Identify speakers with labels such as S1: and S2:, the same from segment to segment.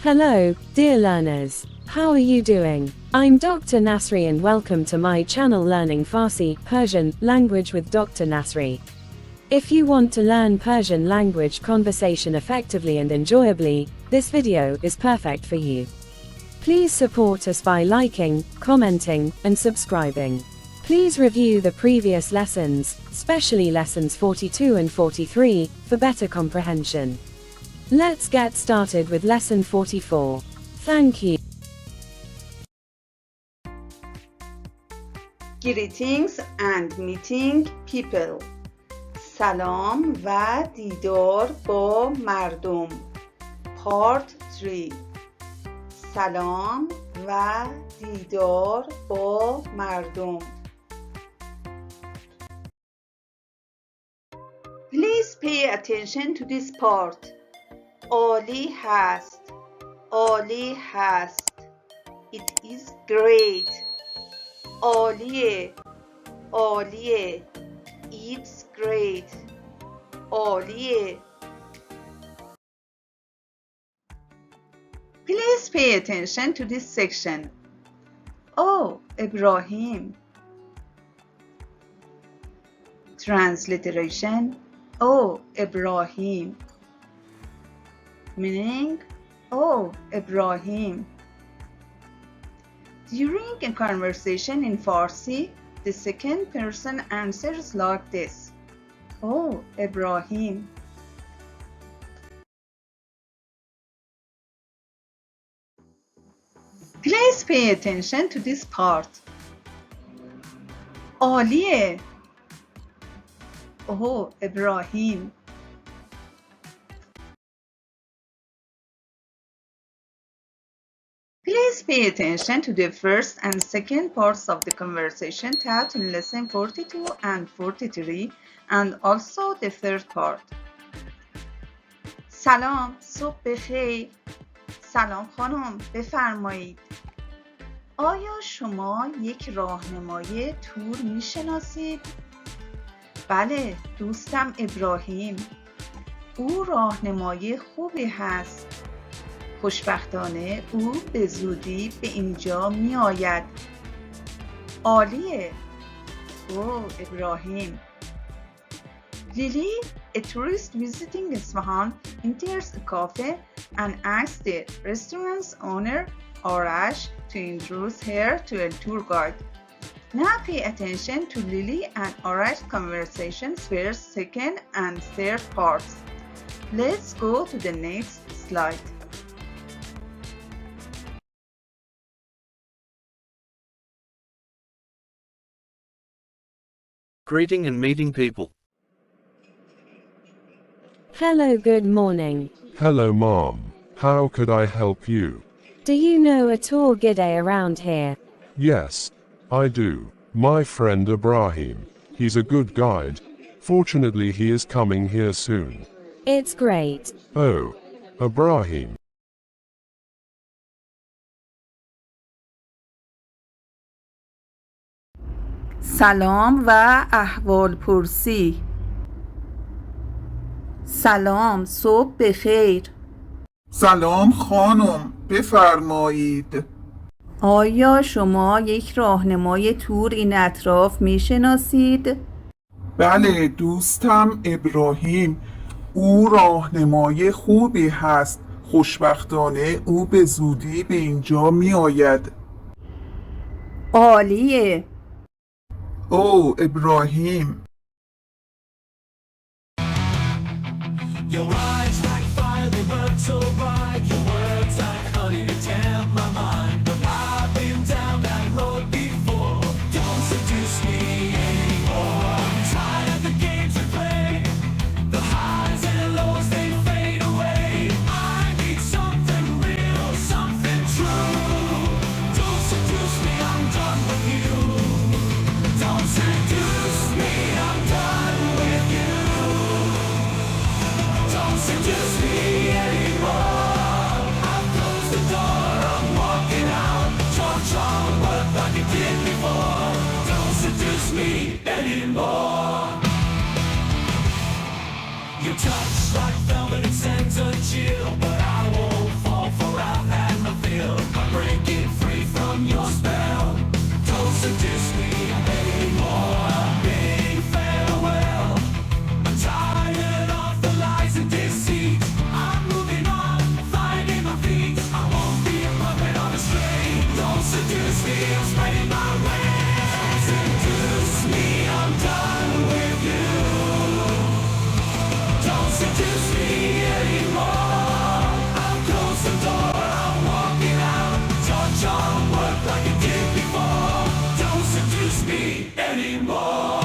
S1: Hello, dear learners. How are you doing? I'm Dr. Nasri and welcome to my channel Learning Farsi, Persian, language with Dr. Nasri. If you want to learn Persian language conversation effectively and enjoyably, this video is perfect for you. Please support us by liking, commenting, and subscribing. Please review the previous lessons, especially lessons 42 and 43, for better comprehension. Let's get started with lesson 44. Thank you.
S2: Greetings and meeting people. سلام و دیدار با مردم. Part 3. سلام و دیدار با مردم. Please pay attention to this part. عالی هست. عالی هست. It is great. عالیه. عالیه. It's great. عالیه. Please pay attention to this section. Oh, Ibrahim. Transliteration. Oh, Ibrahim. Meaning, oh, Ibrahim. During a conversation in Farsi, the second person answers like this. Oh, Ibrahim. Please pay attention to this part. عالیه. Oh, Ibrahim. Please pay attention to the first and second parts of the conversation taught in lesson 42 and 43 and also the third part. سلام، صبح بخیر. سلام خانم، بفرمایید. آیا شما یک راهنمای تور میشناسید؟ بله، دوستم ابراهیم. او راهنمای خوبی هست. خوشبختانه او به زودی به اینجا می آید. عالیه. او ابراهیم. Lily, a tourist visiting Isfahan, enters a cafe and asks the restaurant's owner, Arash, to introduce her to a tour guide. Now pay attention to Lily and Arash's conversations first, second, and third parts. Let's go to the next slide.
S3: Greeting and meeting people.
S1: Hello, good morning.
S4: Hello, Mom. How could I help you?
S1: Do you know a tour guide around here?
S4: Yes, I do. My friend Ibrahim. He's a good guide. Fortunately, he is coming here soon.
S1: It's great.
S4: Oh, Ibrahim.
S2: سلام و احوال پرسی. سلام، صبح بخیر.
S5: سلام خانم، بفرمایید.
S2: آیا شما یک راهنمای تور این اطراف میشناسید؟
S5: بله، دوستم ابراهیم. او راهنمای خوبی هست. خوشبختانه او به زودی به اینجا می آید.
S2: عالیه.
S5: او ابراهیم.
S6: Your eyes like fire, they burn so bright. Your words like honey to tame my mind. But I've been down that road before. Don't seduce me anymore. I'm tired of the games we play. The highs and lows, they fade away. I need something real, something true. Don't seduce me, I'm done with you. Don't seduce me, I'm done with you. Don't seduce me anymore. I've closed the door, I'm walking out. Try what like you did before. Don't seduce me anymore. Your touch like velvet, it sends a chill, but I won't fall for seduce me, I'm spreading my wings. Don't seduce me, I'm done with you. Don't seduce me anymore. I'll close the door, I'm walking out. Your charm work like it did before. Don't seduce me anymore.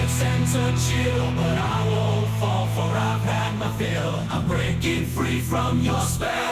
S6: Sense a chill, but I won't fall, for I've had my fill. I'm breaking free from your spell.